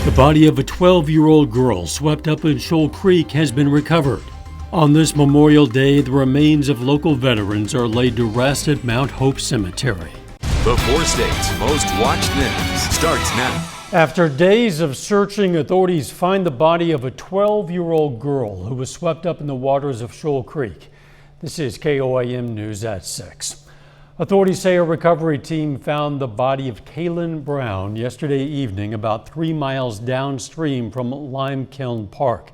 The body of a 12-year-old girl swept up in Shoal Creek has been recovered. On this Memorial Day, the remains of local veterans are laid to rest at Mount Hope Cemetery. The 4 states' most watched news starts now. After days of searching, authorities find the body of a 12-year-old girl who was swept up in the waters of Shoal Creek. This is KOAM News at 6. Authorities say a recovery team found the body of Kaylin Brown yesterday evening about 3 miles downstream from Lime Kiln Park.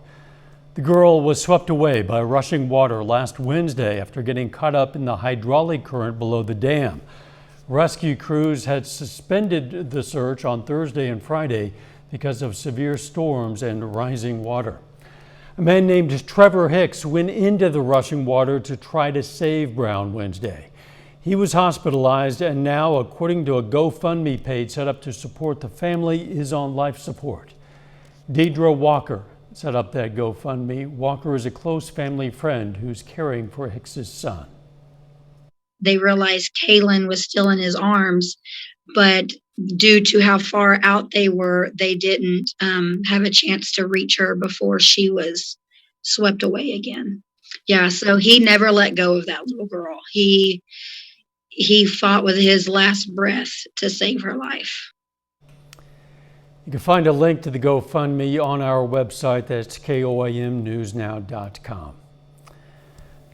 The girl was swept away by rushing water last Wednesday after getting caught up in the hydraulic current below the dam. Rescue crews had suspended the search on Thursday and Friday because of severe storms and rising water. A man named Trevor Hicks went into the rushing water to try to save Brown Wednesday. He was hospitalized and now, according to a GoFundMe page set up to support the family, is on life support. Deidre Walker set up that GoFundMe. Walker is a close family friend who's caring for Hicks's son. They realized Kaylin was still in his arms, but due to how far out they were, they didn't have a chance to reach her before she was swept away again. Yeah, so he never let go of that little girl. He fought with his last breath to save her life. You can find a link to the GoFundMe on our website. That's KOAMnewsnow.com.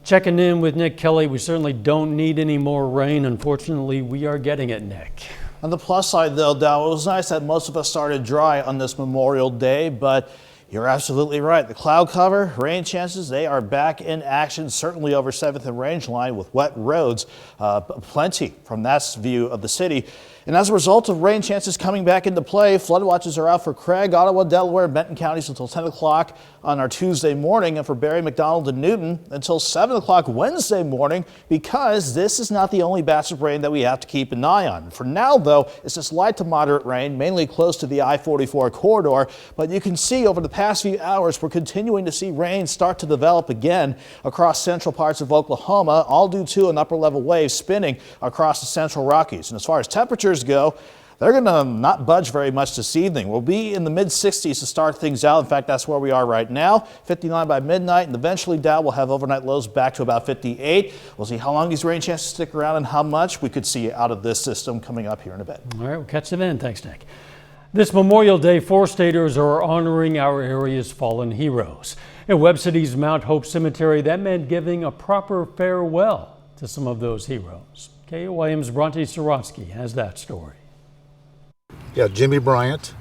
Checking in with Nick Kelly. We certainly don't need any more rain. Unfortunately, we are getting it, Nick. On the plus side, though, Dow, it was nice that most of us started dry on this Memorial Day, but you're absolutely right. The cloud cover, rain chances, they are back in action, certainly over 7th and Range Line with wet roads. Plenty from that view of the city. And as a result of rain chances coming back into play, flood watches are out for Craig, Ottawa, Delaware, and Benton counties until 10 o'clock on our Tuesday morning, and for Barrie, McDonald, and Newton until 7 o'clock Wednesday morning, because this is not the only batch of rain that we have to keep an eye on. For now, though, it's just light to moderate rain, mainly close to the I-44 corridor, but you can see over the past few hours we're continuing to see rain start to develop again across central parts of Oklahoma, all due to an upper-level wave spinning across the central Rockies. And as far as temperatures go, they're going to not budge very much this evening. We'll be in the mid-60s to start things out. In fact, that's where we are right now. 59 by midnight, and eventually Dow will have overnight lows back to about 58. We'll see how long these rain chances stick around and how much we could see out of this system coming up here in a bit. All right, we'll catch you then. Thanks, Nick. This Memorial Day, 4 staters are honoring our area's fallen heroes. At Webb City's Mount Hope Cemetery, that meant giving a proper farewell to some of those heroes. KOAM's Bronte Sorotsky has that story. Yeah, Jimmy Bryant,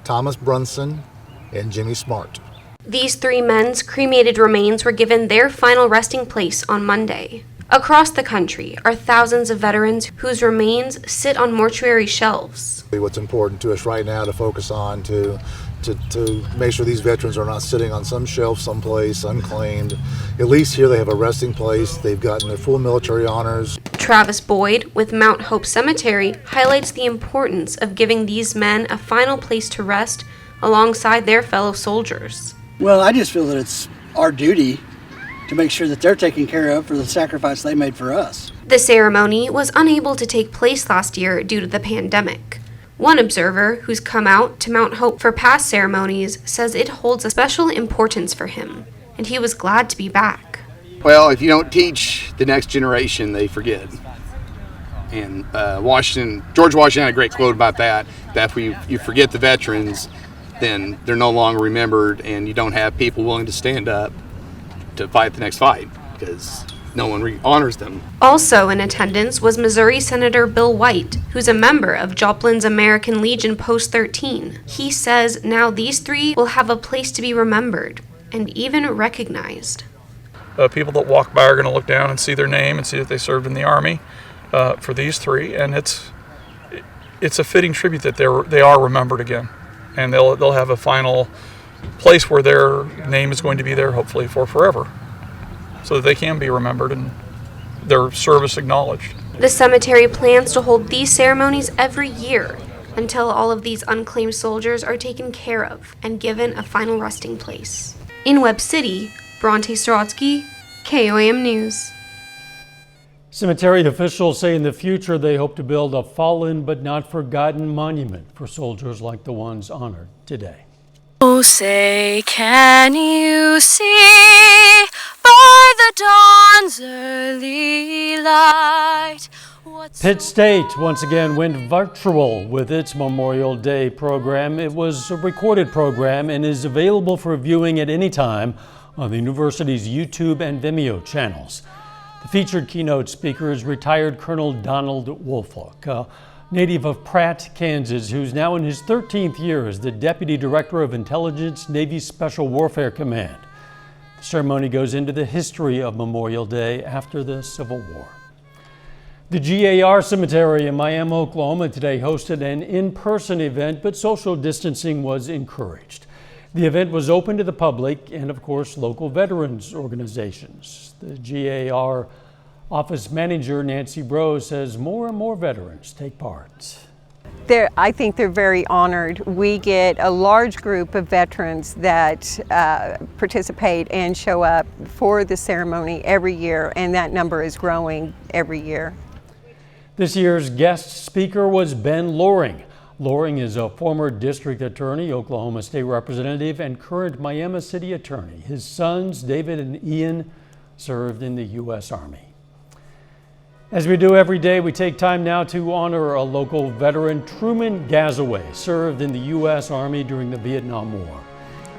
Thomas Brunson, and Jimmy Smart. These 3 men's cremated remains were given their final resting place on Monday. Across the country are thousands of veterans whose remains sit on mortuary shelves. What's important to us right now to focus on to make sure these veterans are not sitting on some shelf someplace unclaimed. At least here they have a resting place. They've gotten their full military honors. Travis Boyd with Mount Hope Cemetery highlights the importance of giving these men a final place to rest alongside their fellow soldiers. Well, I just feel that it's our duty to make sure that they're taken care of for the sacrifice they made for us. The ceremony was unable to take place last year due to the pandemic. One observer who's come out to Mount Hope for past ceremonies says it holds a special importance for him, and he was glad to be back. Well, if you don't teach the next generation, they forget. And George Washington had a great quote about that if you forget the veterans, then they're no longer remembered, and you don't have people willing to stand up to fight the next fight, because no one honors them. Also in attendance was Missouri Senator Bill White, who's a member of Joplin's American Legion Post 13. He says now these 3 will have a place to be remembered and even recognized. People that walk by are going to look down and see their name and see that they served in the Army for these 3, and it's a fitting tribute that they are remembered again, and they'll have a final place where their name is going to be there, hopefully for forever, so that they can be remembered and their service acknowledged. The cemetery plans to hold these ceremonies every year until all of these unclaimed soldiers are taken care of and given a final resting place. In Webb City, Bronte Sorotsky, KOAM News. Cemetery officials say in the future they hope to build a fallen but not forgotten monument for soldiers like the ones honored today. Oh, say, can you see by the dawn's early light? Pitt State once again went virtual with its Memorial Day program. It was a recorded program and is available for viewing at any time on the university's YouTube and Vimeo channels. The featured keynote speaker is retired Colonel Donald Woolfolk, a native of Pratt, Kansas, who's now in his 13th year as the Deputy Director of Intelligence, Navy Special Warfare Command. The ceremony goes into the history of Memorial Day after the Civil War. The GAR Cemetery in Miami, Oklahoma today hosted an in-person event, but social distancing was encouraged. The event was open to the public and, of course, local veterans organizations. The GAR office manager, Nancy Bro, says more and more veterans take part. I think they're very honored. We get a large group of veterans that participate and show up for the ceremony every year, and that number is growing every year. This year's guest speaker was Ben Loring. Loring is a former district attorney, Oklahoma State representative, and current Miami City attorney. His sons, David and Ian, served in the U.S. Army. As we do every day, we take time now to honor a local veteran. Truman Gazaway served in the U.S. Army during the Vietnam War.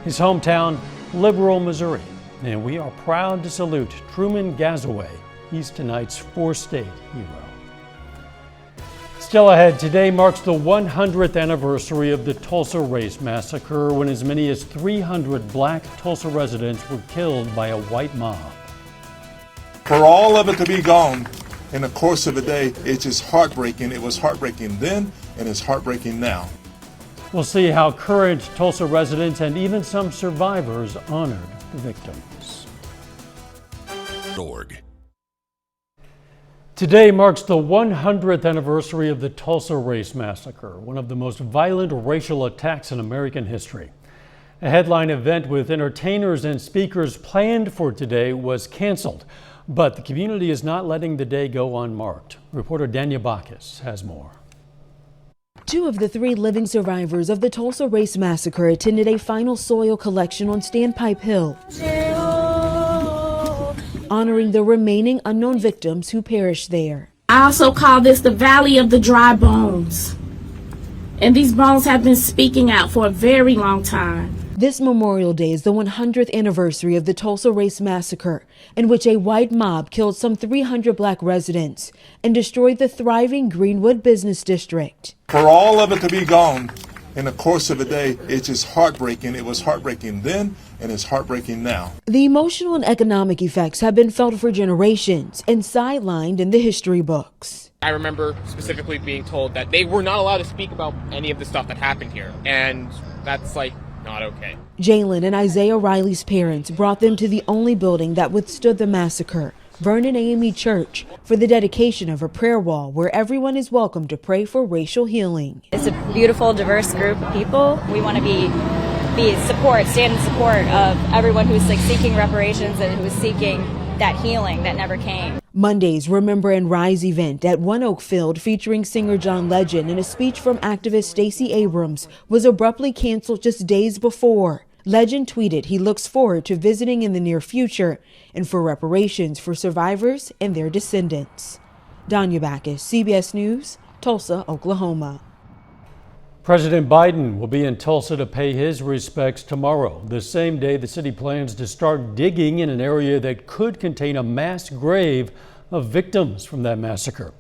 His hometown, Liberal, Missouri. And we are proud to salute Truman Gazaway. He's tonight's four-state hero. Still ahead, today marks the 100th anniversary of the Tulsa Race Massacre, when as many as 300 black Tulsa residents were killed by a white mob. For all of it to be gone in the course of a day, it's just heartbreaking. It was heartbreaking then, and it's heartbreaking now. We'll see how current Tulsa residents and even some survivors honored the victims. .org. Today marks the 100th anniversary of the Tulsa Race Massacre, one of the most violent racial attacks in American history. A headline event with entertainers and speakers planned for today was canceled, but the community is not letting the day go unmarked. Reporter Danya Bacchus has more. Two of the three living survivors of the Tulsa Race Massacre attended a final soil collection on Standpipe Hill, honoring the remaining unknown victims who perished there. I also call this the Valley of the Dry Bones. And these bones have been speaking out for a very long time. This Memorial Day is the 100th anniversary of the Tulsa Race Massacre, in which a white mob killed some 300 black residents and destroyed the thriving Greenwood business district. For all of it to be gone in the course of a day, it's just heartbreaking. It was heartbreaking then, and it's heartbreaking now. The emotional and economic effects have been felt for generations and sidelined in the history books. I remember specifically being told that they were not allowed to speak about any of the stuff that happened here, and that's not okay. Jalen and Isaiah Riley's parents brought them to the only building that withstood the massacre, Vernon AME Church, for the dedication of a prayer wall where everyone is welcome to pray for racial healing. It's a beautiful, diverse group of people. We want to stand in support of everyone who's seeking reparations and who's seeking that healing that never came. Monday's Remember and Rise event at One Oak Field, featuring singer John Legend and a speech from activist Stacey Abrams, was abruptly canceled just days before. Legend tweeted he looks forward to visiting in the near future and for reparations for survivors and their descendants. Danya Bacchus, CBS News, Tulsa, Oklahoma. President Biden will be in Tulsa to pay his respects tomorrow, the same day the city plans to start digging in an area that could contain a mass grave of victims from that massacre.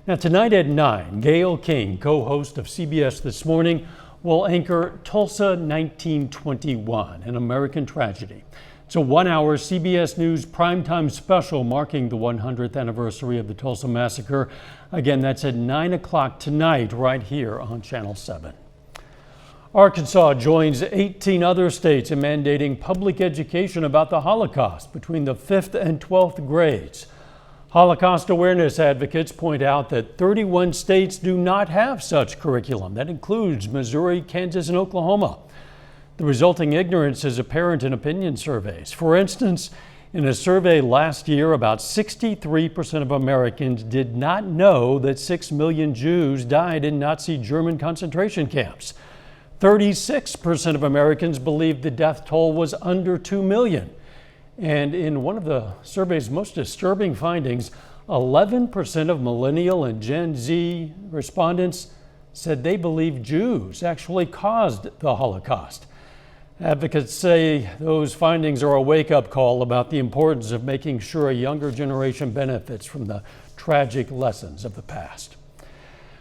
Now tonight at 9, Gayle King, co-host of CBS This Morning, will anchor Tulsa 1921, an American tragedy. It's a 1-hour CBS News primetime special marking the 100th anniversary of the Tulsa Massacre. Again, that's at 9 o'clock tonight right here on Channel 7. Arkansas joins 18 other states in mandating public education about the Holocaust between the 5th and 12th grades. Holocaust awareness advocates point out that 31 states do not have such curriculum. That includes Missouri, Kansas, and Oklahoma. The resulting ignorance is apparent in opinion surveys. For instance, In a survey last year, about 63% of Americans did not know that 6 million Jews died in Nazi German concentration camps. 36% of Americans believed the death toll was under 2 million. And in one of the survey's most disturbing findings, 11% of millennial and Gen Z respondents said they believe Jews actually caused the Holocaust. Advocates say those findings are a wake-up call about the importance of making sure a younger generation benefits from the tragic lessons of the past.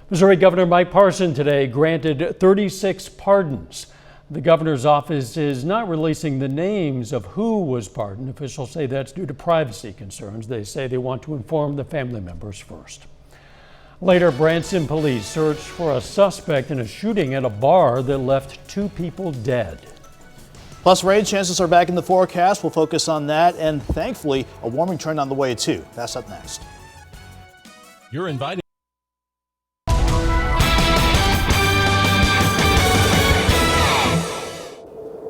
Missouri Governor Mike Parson today granted 36 pardons. The governor's office is not releasing the names of who was pardoned. Officials say that's due to privacy concerns. They say they want to inform the family members first. Later, Branson police searched for a suspect in a shooting at a bar that left 2 people dead. Plus, rain chances are back in the forecast. We'll focus on that, and thankfully, a warming trend on the way, too. That's up next. You're invited.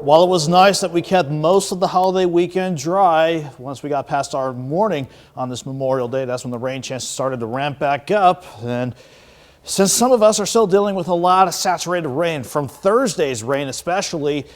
While it was nice that we kept most of the holiday weekend dry, once we got past our morning on this Memorial Day, that's when the rain chances started to ramp back up. And since some of us are still dealing with a lot of saturated rain, from Thursday's rain especially,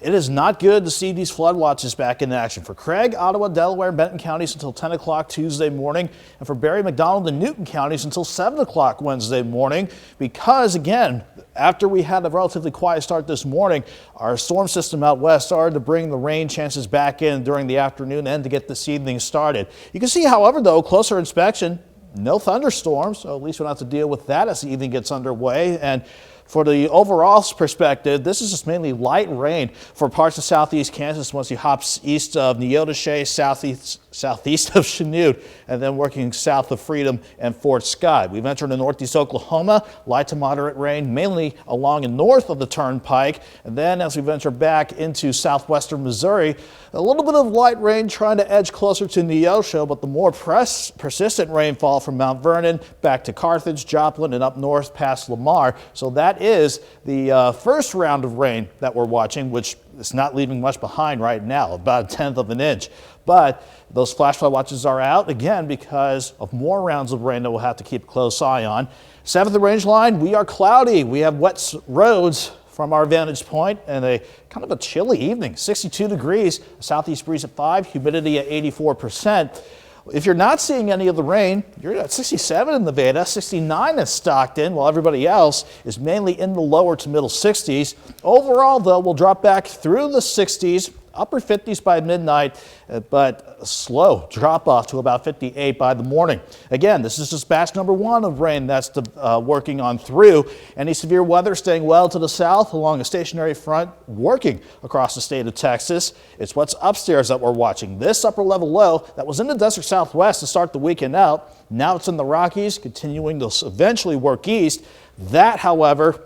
it is not good to see these flood watches back in action. For Craig, Ottawa, Delaware, and Benton counties until 10 o'clock Tuesday morning, and for Barry, McDonald, and Newton counties until 7 o'clock Wednesday morning. Because, again, after we had a relatively quiet start this morning, our storm system out west started to bring the rain chances back in during the afternoon and to get this evening started. You can see, however, though, closer inspection, no thunderstorms, so at least we don't have to deal with that as the evening gets underway. And for the overall perspective, this is just mainly light rain for parts of southeast Kansas once you hop east of Neodesha, southeast of Chanute, and then working south of Freedom and Fort Scott. We've entered into northeast Oklahoma, light to moderate rain, mainly along and north of the Turnpike. And then as we venture back into southwestern Missouri, a little bit of light rain trying to edge closer to Neosho, but the more persistent rainfall from Mount Vernon back to Carthage, Joplin, and up north past Lamar. So that is the first round of rain that we're watching, which is not leaving much behind right now, about 1/10 of an inch. But those flash flood watches are out again because of more rounds of rain that we'll have to keep a close eye on. 7th range line, we are cloudy. We have wet roads from our vantage point and a kind of a chilly evening. 62 degrees, a southeast breeze at 5, humidity at 84%. If you're not seeing any of the rain, you're at 67 in Nevada, 69 in Stockton, while everybody else is mainly in the lower to middle 60s. Overall, though, we'll drop back through the 60s, upper 50s by midnight, but a slow drop off to about 58 by the morning. Again, this is just batch number 1 of rain that's working on through. Any severe weather staying well to the south along a stationary front working across the state of Texas. It's what's upstairs that we're watching. This upper level low that was in the desert southwest to start the weekend out. Now it's in the Rockies, continuing to eventually work east. That, however,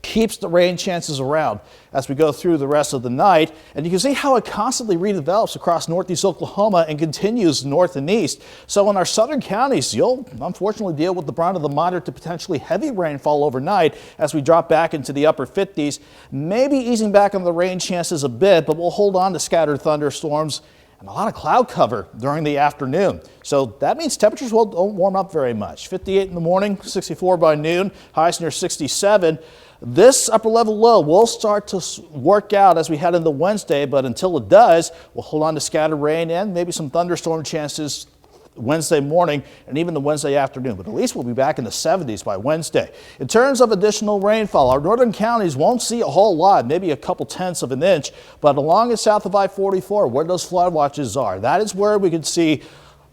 keeps the rain chances around as we go through the rest of the night. And you can see how it constantly redevelops across northeast Oklahoma and continues north and east. So in our southern counties, you'll unfortunately deal with the brunt of the moderate to potentially heavy rainfall overnight as we drop back into the upper 50s, maybe easing back on the rain chances a bit, but we'll hold on to scattered thunderstorms and a lot of cloud cover during the afternoon. So that means temperatures won't warm up very much. 58 in the morning, 64 by noon, highs near 67. This upper level low will start to work out as we head into Wednesday, but until it does, we'll hold on to scattered rain and maybe some thunderstorm chances Wednesday morning and even the Wednesday afternoon, but at least we'll be back in the 70s by Wednesday. In terms of additional rainfall, our northern counties won't see a whole lot, maybe a couple tenths of an inch, but along and south of I-44 where those flood watches are, that is where we could see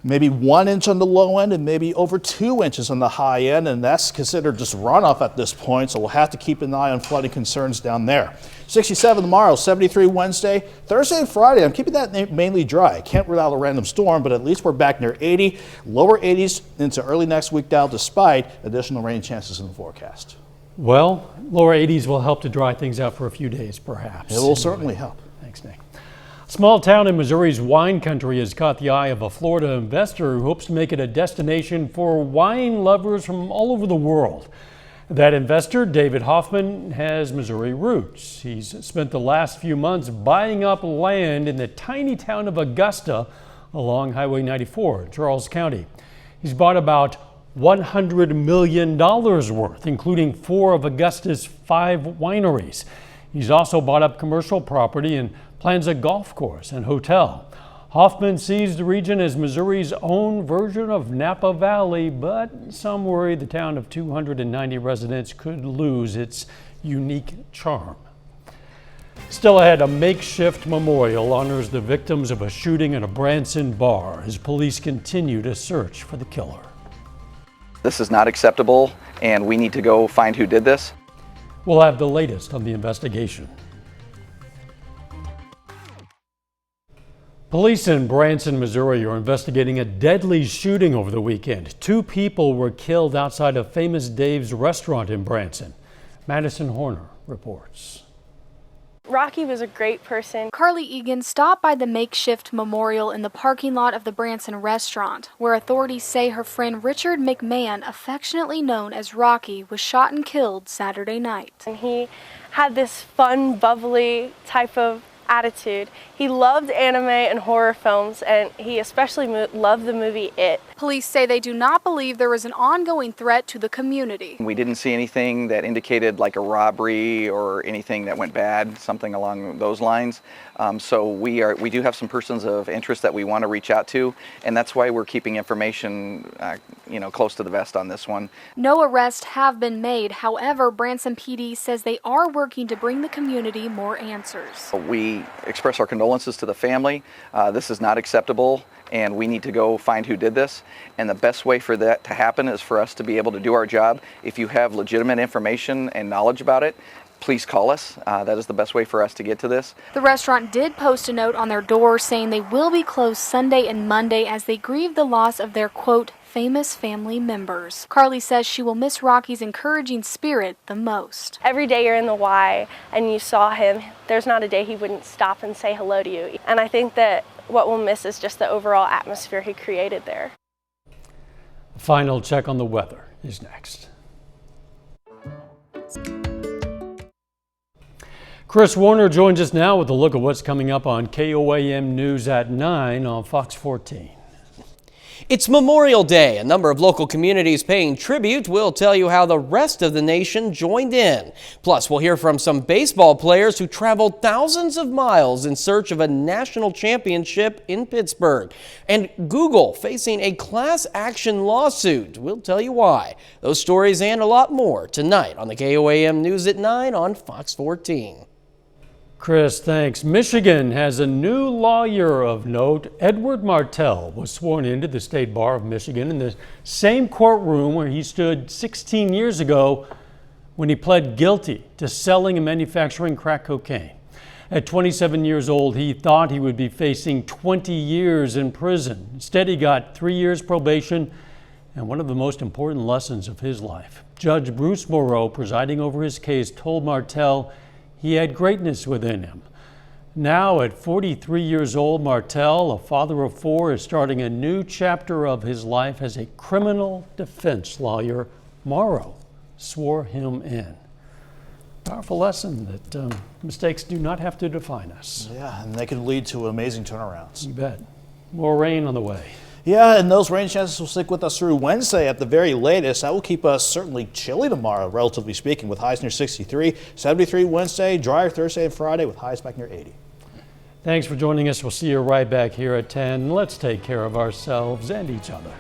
maybe 1 inch on the low end and maybe over 2 inches on the high end, and that's considered just runoff at this point, so we'll have to keep an eye on flooding concerns down there. 67 tomorrow, 73 Wednesday, Thursday and Friday. I'm keeping that mainly dry. I can't rule out a random storm, but at least we're back near 80, lower 80s into early next week now, despite additional rain chances in the forecast. Well, lower 80s will help to dry things out for a few days, perhaps. It will certainly help. Thanks, Nick. Small town in Missouri's wine country has caught the eye of a Florida investor who hopes to make it a destination for wine lovers from all over the world. That investor, David Hoffman, has Missouri roots. He's spent the last few months buying up land in the tiny town of Augusta along Highway 94 in Charles County. He's bought about $100 million worth, including 4 of Augusta's 5 wineries. He's also bought up commercial property and plans a golf course and hotel. Hoffman sees the region as Missouri's own version of Napa Valley, but some worry the town of 290 residents could lose its unique charm. Still ahead, a makeshift memorial honors the victims of a shooting at a Branson bar as police continue to search for the killer. This is not acceptable, and we need to go find who did this. We'll have the latest on the investigation. Police in Branson, Missouri are investigating a deadly shooting over the weekend. 2 people were killed outside of Famous Dave's restaurant in Branson. Madison Horner reports. Rocky was a great person. Carly Egan stopped by the makeshift memorial in the parking lot of the Branson restaurant, where authorities say her friend Richard McMahon, affectionately known as Rocky, was shot and killed Saturday night. And he had this fun, bubbly type of attitude. He loved anime and horror films, and he especially loved the movie It. Police say they do not believe there is an ongoing threat to the community. We didn't see anything that indicated like a robbery or anything that went bad, something along those lines. So we do have some persons of interest that we want to reach out to, and that's why we're keeping information close to the vest on this one. No arrests have been made. However, Branson PD says they are working to bring the community more answers. We express our condolences to the family. This is not acceptable, and we need to go find who did this. And the best way for that to happen is for us to be able to do our job. If you have legitimate information and knowledge about it, please call us. That is the best way for us to get to this. The restaurant did post a note on their door saying they will be closed Sunday and Monday as they grieve the loss of their, quote, famous family members. Carly says she will miss Rocky's encouraging spirit the most. Every day you're in the Y and you saw him, there's not a day he wouldn't stop and say hello to you. And I think that what we'll miss is just the overall atmosphere he created there. A final check on the weather is next. Chris Warner joins us now with a look at what's coming up on KOAM News at 9 on Fox 14. It's Memorial Day. A number of local communities paying tribute. We'll tell you how the rest of the nation joined in. Plus, we'll hear from some baseball players who traveled thousands of miles in search of a national championship in Pittsburgh. And Google facing a class action lawsuit. We'll tell you why. Those stories and a lot more tonight on the KOAM News at 9 on Fox 14. Chris, thanks. Michigan has a new lawyer of note. Edward Martell was sworn into the State Bar of Michigan in the same courtroom where he stood 16 years ago when he pled guilty to selling and manufacturing crack cocaine. At 27 years old, he thought he would be facing 20 years in prison. Instead, he got 3 years probation and one of the most important lessons of his life. Judge Bruce Moreau, presiding over his case, told Martell he had greatness within him. Now, at 43 years old, Martell, a father of 4, is starting a new chapter of his life as a criminal defense lawyer. Moreau swore him in. Powerful lesson that mistakes do not have to define us. Yeah, and they can lead to amazing turnarounds. You bet. More rain on the way. Yeah, and those rain chances will stick with us through Wednesday at the very latest. That will keep us certainly chilly tomorrow, relatively speaking, with highs near 63, 73 Wednesday, drier Thursday and Friday with highs back near 80. Thanks for joining us. We'll see you right back here at 10. Let's take care of ourselves and each other.